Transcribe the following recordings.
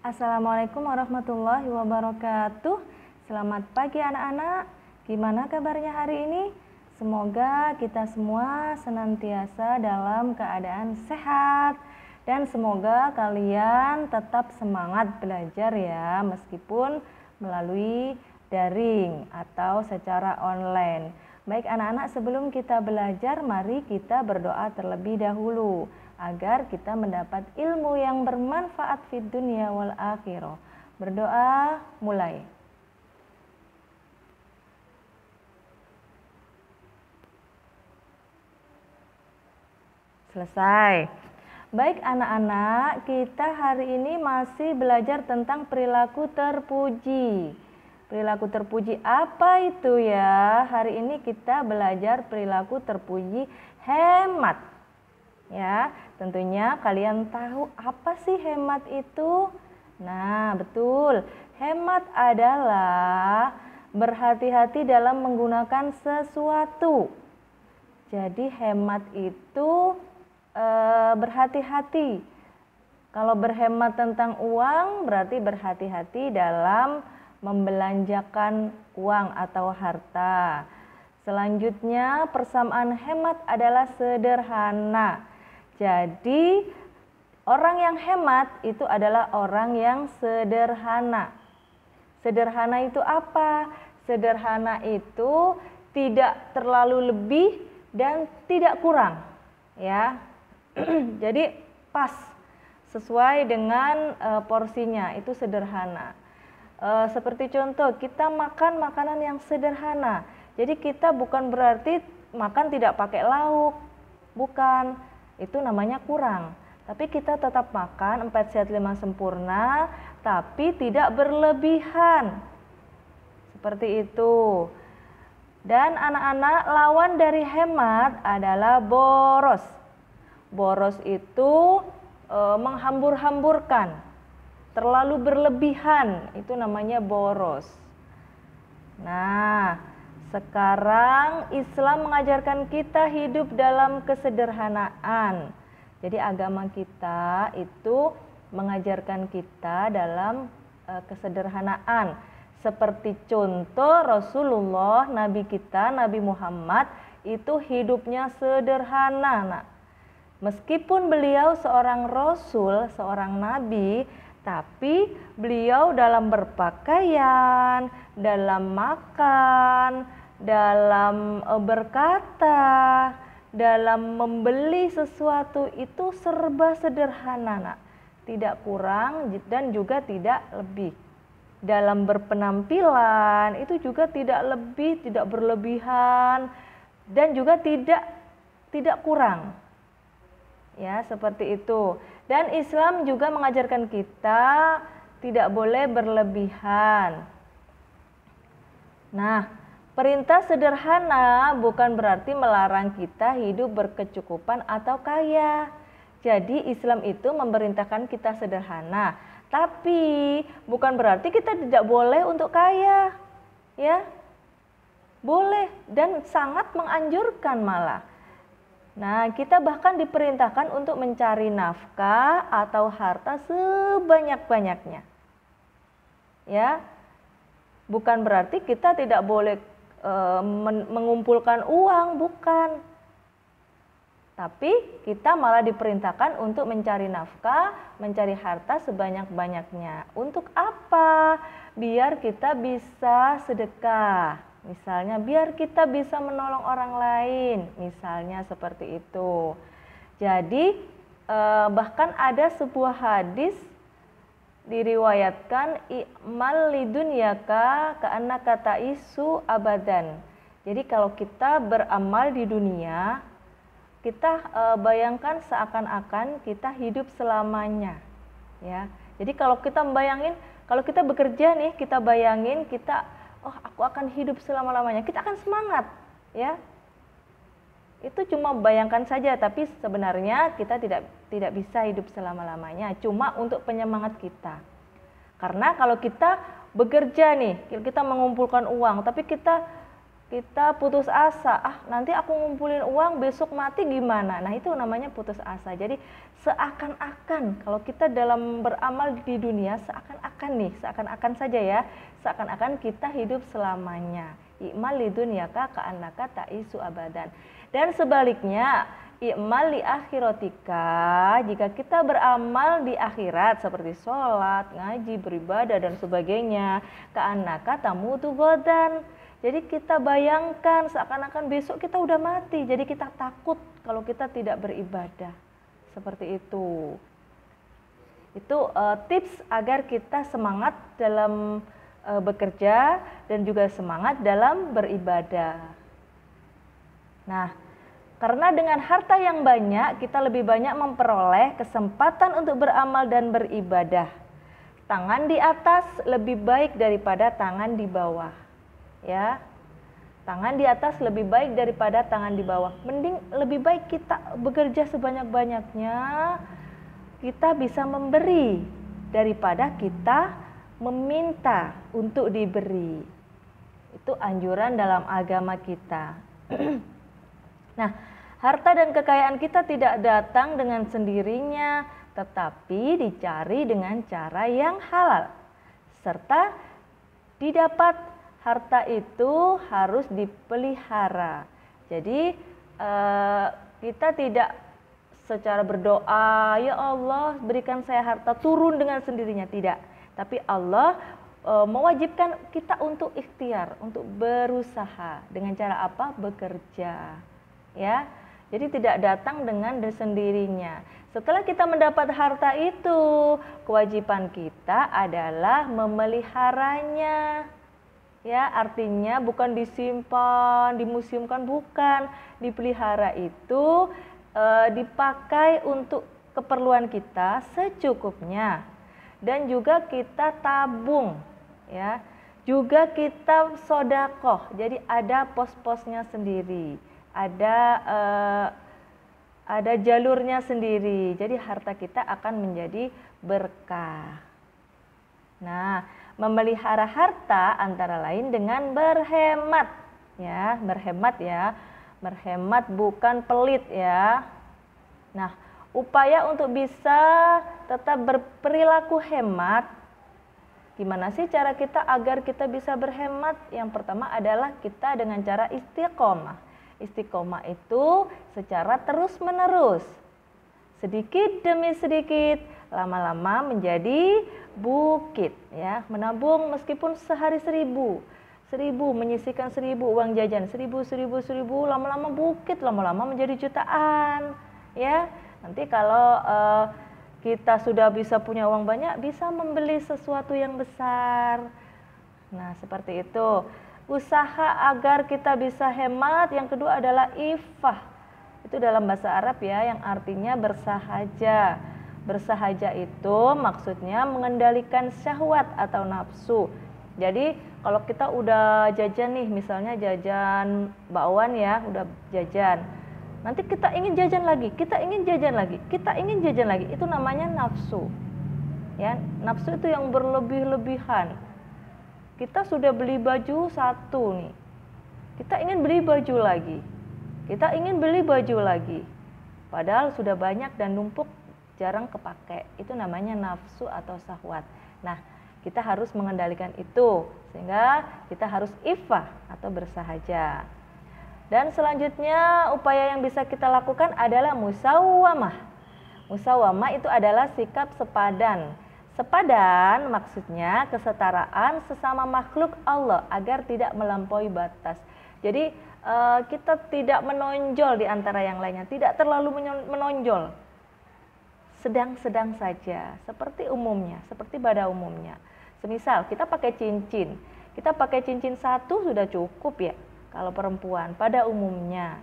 Assalamualaikum warahmatullahi wabarakatuh. Selamat pagi anak-anak. Gimana kabarnya hari ini? Semoga kita semua senantiasa dalam keadaan sehat. Dan semoga kalian tetap semangat belajar ya, meskipun melalui daring atau secara online. Baik anak-anak, sebelum kita belajar, mari kita berdoa terlebih dahulu agar kita mendapat ilmu yang bermanfaat fid dunya wal akhirah. Berdoa, mulai. Selesai. Baik anak-anak, kita hari ini masih belajar tentang perilaku terpuji. Perilaku terpuji apa itu ya? Hari ini kita belajar perilaku terpuji hemat. Ya, tentunya kalian tahu apa sih hemat itu? Nah, betul. Hemat adalah berhati-hati dalam menggunakan sesuatu. Jadi hemat itu berhati-hati. Kalau berhemat tentang uang berarti berhati-hati dalam membelanjakan uang atau harta. Selanjutnya, persamaan hemat adalah sederhana. Jadi orang yang hemat itu adalah orang yang sederhana. Sederhana itu apa? Sederhana itu tidak terlalu lebih dan tidak kurang, ya. Jadi pas, sesuai dengan porsinya, itu sederhana. Seperti contoh, kita makan makanan yang sederhana. Jadi kita bukan berarti makan tidak pakai lauk, bukan. Itu namanya kurang. Tapi kita tetap makan 4 sehat 5 sempurna, tapi tidak berlebihan. Seperti itu. Dan anak-anak, lawan dari hemat adalah boros. Boros itu menghambur-hamburkan, terlalu berlebihan, itu namanya boros. Nah, sekarang Islam mengajarkan kita hidup dalam kesederhanaan. Jadi agama kita itu mengajarkan kita dalam kesederhanaan. Seperti contoh Rasulullah, Nabi kita, Nabi Muhammad itu hidupnya sederhana. Nah, meskipun beliau seorang Rasul, seorang Nabi, tapi beliau dalam berpakaian, dalam makan, dalam berkata, dalam membeli sesuatu itu serba sederhana, nak. Tidak kurang dan juga tidak lebih. Dalam berpenampilan itu juga tidak lebih, tidak berlebihan dan juga tidak kurang. Ya, seperti itu. Dan Islam juga mengajarkan kita tidak boleh berlebihan. Nah, perintah sederhana bukan berarti melarang kita hidup berkecukupan atau kaya. Jadi Islam itu memerintahkan kita sederhana, tapi bukan berarti kita tidak boleh untuk kaya. Ya, boleh dan sangat menganjurkan malah. Nah, kita bahkan diperintahkan untuk mencari nafkah atau harta sebanyak-banyaknya. Ya, bukan berarti kita tidak boleh mengumpulkan uang, bukan. Tapi kita malah diperintahkan untuk mencari nafkah, mencari harta sebanyak-banyaknya. Untuk apa? Biar kita bisa sedekah. Misalnya biar kita bisa menolong orang lain, misalnya seperti itu. Jadi bahkan ada sebuah hadis diriwayatkan i'mal lidunyaka ka'annaka ta'isu abadan. Jadi kalau kita beramal di dunia, kita bayangkan seakan-akan kita hidup selamanya, ya. Jadi kalau kita membayangin, kalau kita bekerja nih, kita bayangin kita aku akan hidup selama-lamanya. Kita akan semangat, ya. Itu cuma bayangkan saja, tapi sebenarnya kita tidak bisa hidup selama-lamanya. Cuma untuk penyemangat kita. Karena kalau kita bekerja nih, kita mengumpulkan uang, tapi kita kita putus asa, nanti aku ngumpulin uang besok mati gimana? Nah itu namanya putus asa. Jadi seakan-akan kalau kita dalam beramal di dunia seakan-akan saja ya, seakan-akan kita hidup selamanya. I'mal li dunyaka ka'annaka ta'isu abadan. Dan sebaliknya, i'mal li akhiratika, jika kita beramal di akhirat seperti sholat, ngaji, beribadah dan sebagainya, ka'annaka tamutu godan. Jadi kita bayangkan seakan-akan besok kita udah mati. Jadi kita takut kalau kita tidak beribadah. Seperti itu. Itu tips agar kita semangat dalam bekerja dan juga semangat dalam beribadah. Nah, karena dengan harta yang banyak kita lebih banyak memperoleh kesempatan untuk beramal dan beribadah. Tangan di atas lebih baik daripada tangan di bawah. Ya, tangan di atas lebih baik daripada tangan di bawah. Mending lebih baik kita bekerja sebanyak-banyaknya, kita bisa memberi daripada kita meminta untuk diberi. Itu anjuran dalam agama kita. Nah, harta dan kekayaan kita tidak datang dengan sendirinya, tetapi dicari dengan cara yang halal, serta didapat. Harta itu harus dipelihara. Jadi kita tidak secara berdoa, ya Allah berikan saya harta turun dengan sendirinya, tidak. Tapi Allah mewajibkan kita untuk ikhtiar, untuk berusaha. Dengan cara apa? Bekerja. Ya. Jadi tidak datang dengan sendirinya. Setelah kita mendapat harta itu, kewajiban kita adalah memeliharanya. Ya, artinya bukan disimpan, dimuseumkan, bukan. Dipelihara itu dipakai untuk keperluan kita secukupnya. Dan juga kita tabung, ya. Juga kita sodakoh. Jadi ada pos-posnya sendiri. Ada jalurnya sendiri. Jadi harta kita akan menjadi berkah. Nah, memelihara harta antara lain dengan berhemat, ya, berhemat bukan pelit ya. Nah, upaya untuk bisa tetap berperilaku hemat, gimana sih cara kita agar kita bisa berhemat? Yang pertama adalah kita dengan cara istiqomah. Istiqomah itu secara terus-menerus, sedikit demi sedikit, lama-lama menjadi bukit, ya. Menabung meskipun sehari 1000, menyisihkan 1000 uang jajan, 1000, lama-lama bukit, lama-lama menjadi jutaan, ya. Nanti kalau kita sudah bisa punya uang banyak, bisa membeli sesuatu yang besar. Nah, seperti itu. Usaha agar kita bisa hemat. Yang kedua adalah ifah. Itu dalam bahasa Arab ya, yang artinya bersahaja. Bersahaja itu maksudnya mengendalikan syahwat atau nafsu. Jadi kalau kita udah jajan nih, misalnya jajan bakwan ya, udah jajan. Nanti kita ingin jajan lagi, kita ingin jajan lagi, kita ingin jajan lagi. Itu namanya nafsu. Ya, nafsu itu yang berlebih-lebihan. Kita sudah beli baju satu nih. Kita ingin beli baju lagi. Kita ingin beli baju lagi. Padahal sudah banyak dan numpuk, jarang kepake. Itu namanya nafsu atau syahwat. Nah, kita harus mengendalikan itu sehingga kita harus ifah atau bersahaja. Dan selanjutnya upaya yang bisa kita lakukan adalah musawamah. Musawamah itu adalah sikap sepadan. Sepadan maksudnya kesetaraan sesama makhluk Allah agar tidak melampaui batas. Jadi kita tidak menonjol di antara yang lainnya, tidak terlalu menonjol. Sedang-sedang saja, seperti umumnya, seperti pada umumnya. Semisal kita pakai cincin satu sudah cukup ya kalau perempuan pada umumnya.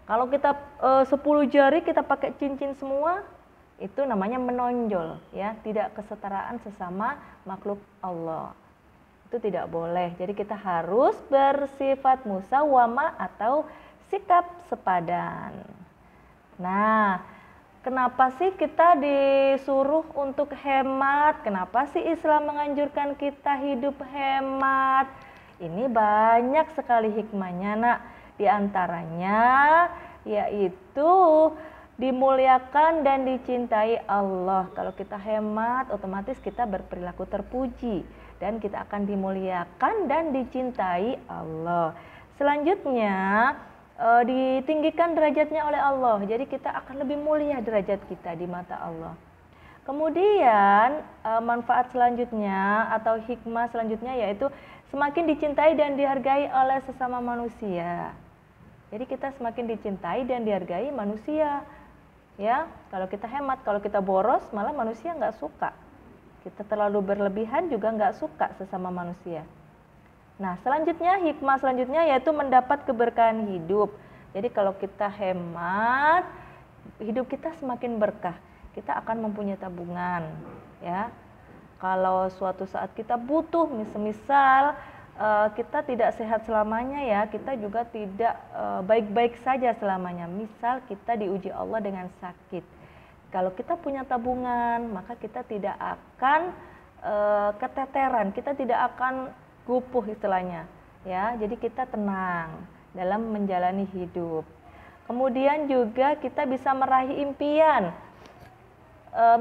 Kalau kita 10 jari kita pakai cincin semua, itu namanya menonjol ya, tidak kesetaraan sesama makhluk Allah. Itu tidak boleh. Jadi kita harus bersifat musawamah atau sikap sepadan. Nah, kenapa sih kita disuruh untuk hemat? Kenapa sih Islam menganjurkan kita hidup hemat? Ini banyak sekali hikmahnya, Nak. Di antaranya yaitu dimuliakan dan dicintai Allah. Kalau kita hemat, otomatis kita berperilaku terpuji dan kita akan dimuliakan dan dicintai Allah. Selanjutnya, ditinggikan derajatnya oleh Allah. Jadi kita akan lebih mulia derajat kita di mata Allah. Kemudian manfaat selanjutnya atau hikmah selanjutnya yaitu semakin dicintai dan dihargai oleh sesama manusia. Jadi kita semakin dicintai dan dihargai manusia. Ya, kalau kita hemat, kalau kita boros, malah manusia nggak suka. Kita terlalu berlebihan juga nggak suka sesama manusia. Nah, selanjutnya hikmah selanjutnya yaitu mendapat keberkahan hidup. Jadi kalau kita hemat, hidup kita semakin berkah. Kita akan mempunyai tabungan, ya. Kalau suatu saat kita butuh, misal kita tidak sehat selamanya ya, kita juga tidak baik-baik saja selamanya. Misal kita diuji Allah dengan sakit. Kalau kita punya tabungan, maka kita tidak akan keteteran, kita tidak akan gupuh istilahnya, ya. Jadi kita tenang dalam menjalani hidup. Kemudian juga kita bisa meraih impian.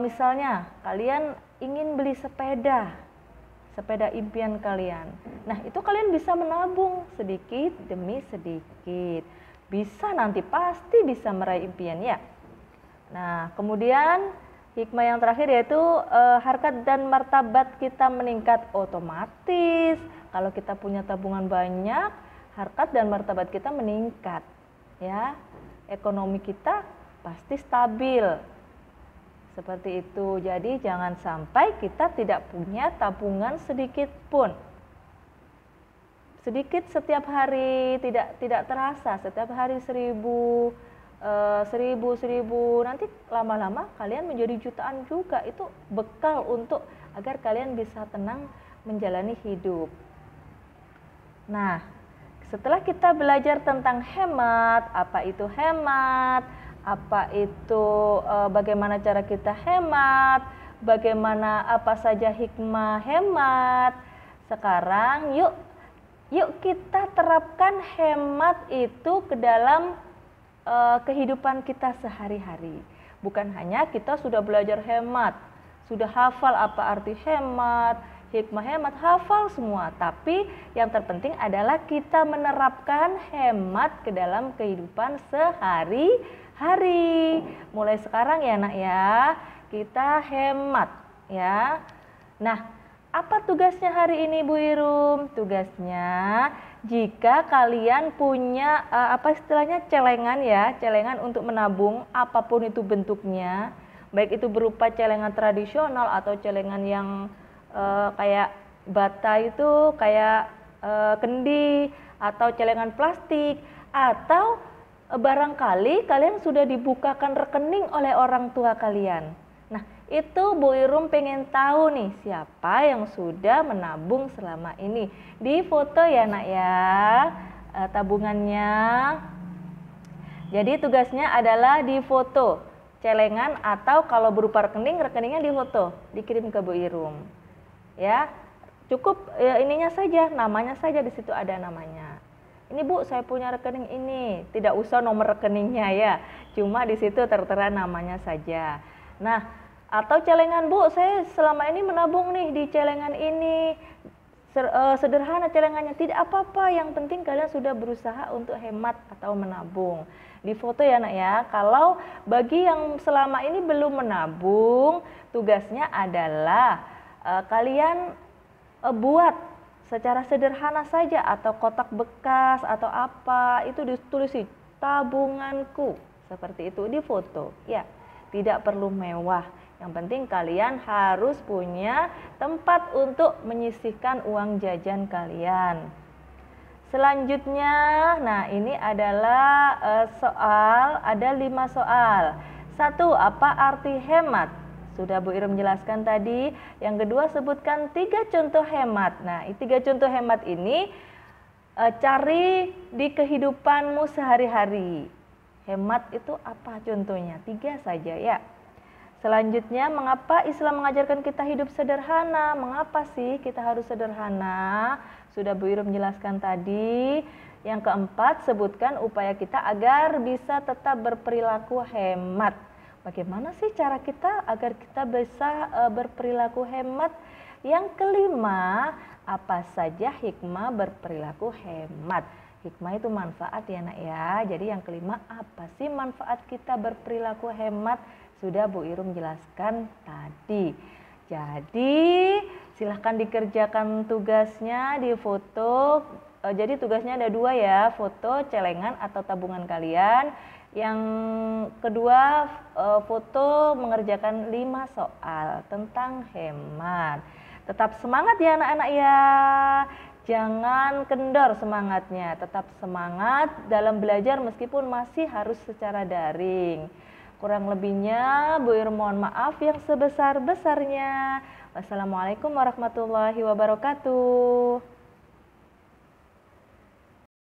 Misalnya kalian ingin beli sepeda impian kalian. Nah, itu kalian bisa menabung sedikit demi sedikit. Bisa nanti pasti bisa meraih impian ya. Nah, kemudian hikmah yang terakhir yaitu harkat dan martabat kita meningkat otomatis. Kalau kita punya tabungan banyak, harkat dan martabat kita meningkat. Ya, ekonomi kita pasti stabil. Seperti itu. Jadi jangan sampai kita tidak punya tabungan sedikit pun. Sedikit setiap hari, tidak terasa. Setiap hari 1.000, 1.000. Nanti lama-lama kalian menjadi jutaan juga. Itu bekal untuk agar kalian bisa tenang menjalani hidup. Nah, setelah kita belajar tentang hemat, apa itu hemat, apa itu bagaimana cara kita hemat, bagaimana apa saja hikmah hemat. Sekarang yuk kita terapkan hemat itu ke dalam kehidupan kita sehari-hari. Bukan hanya kita sudah belajar hemat, sudah hafal apa arti hemat, hikmah hemat, hafal semua. Tapi yang terpenting adalah kita menerapkan hemat ke dalam kehidupan sehari-hari. Mulai sekarang ya Nak ya, kita hemat ya. Nah, apa tugasnya hari ini Bu Irum? Tugasnya jika kalian punya apa istilahnya celengan ya, celengan untuk menabung apapun itu bentuknya, baik itu berupa celengan tradisional atau celengan yang kayak bata itu, kayak kendi atau celengan plastik, atau barangkali kalian sudah dibukakan rekening oleh orang tua kalian. Nah, itu Bu Irum pengen tahu nih siapa yang sudah menabung selama ini. Di foto ya Nak ya tabungannya. Jadi tugasnya adalah di foto celengan atau kalau berupa rekening, rekeningnya di foto, dikirim ke Bu Irum. Ya, cukup ininya saja, namanya saja di situ ada namanya. Ini Bu, saya punya rekening ini. Tidak usah nomor rekeningnya ya. Cuma di situ tertera namanya saja. Nah, atau celengan Bu, saya selama ini menabung nih di celengan ini. Sederhana celengannya, tidak apa-apa. Yang penting kalian sudah berusaha untuk hemat atau menabung. Di foto ya Nak ya. Kalau bagi yang selama ini belum menabung, tugasnya adalah kalian buat secara sederhana saja atau kotak bekas atau apa itu ditulis tabunganku seperti itu di foto ya. Tidak perlu mewah, yang penting kalian harus punya tempat untuk menyisihkan uang jajan kalian. Selanjutnya, nah ini adalah soal, ada 5 soal. 1, apa arti hemat? Sudah Bu Irum menjelaskan tadi. Yang kedua, sebutkan 3 contoh hemat. Nah, 3 contoh hemat ini cari di kehidupanmu sehari-hari. Hemat itu apa contohnya? 3 saja ya. Selanjutnya, mengapa Islam mengajarkan kita hidup sederhana? Mengapa sih kita harus sederhana? Sudah Bu Irum menjelaskan tadi. Yang keempat, sebutkan upaya kita agar bisa tetap berperilaku hemat. Bagaimana sih cara kita agar kita bisa berperilaku hemat? Yang kelima, apa saja hikmah berperilaku hemat? Hikmah itu manfaat ya nak ya. Jadi yang kelima, apa sih manfaat kita berperilaku hemat? Sudah Bu Irum jelaskan tadi. Jadi silahkan dikerjakan tugasnya di foto. Jadi tugasnya ada 2 ya, foto celengan atau tabungan kalian. Yang kedua foto mengerjakan 5 soal tentang hemat. Tetap semangat ya anak-anak ya. Jangan kendor semangatnya, tetap semangat dalam belajar meskipun masih harus secara daring. Kurang lebihnya Bu Irum mohon maaf yang sebesar-besarnya. Wassalamualaikum warahmatullahi wabarakatuh.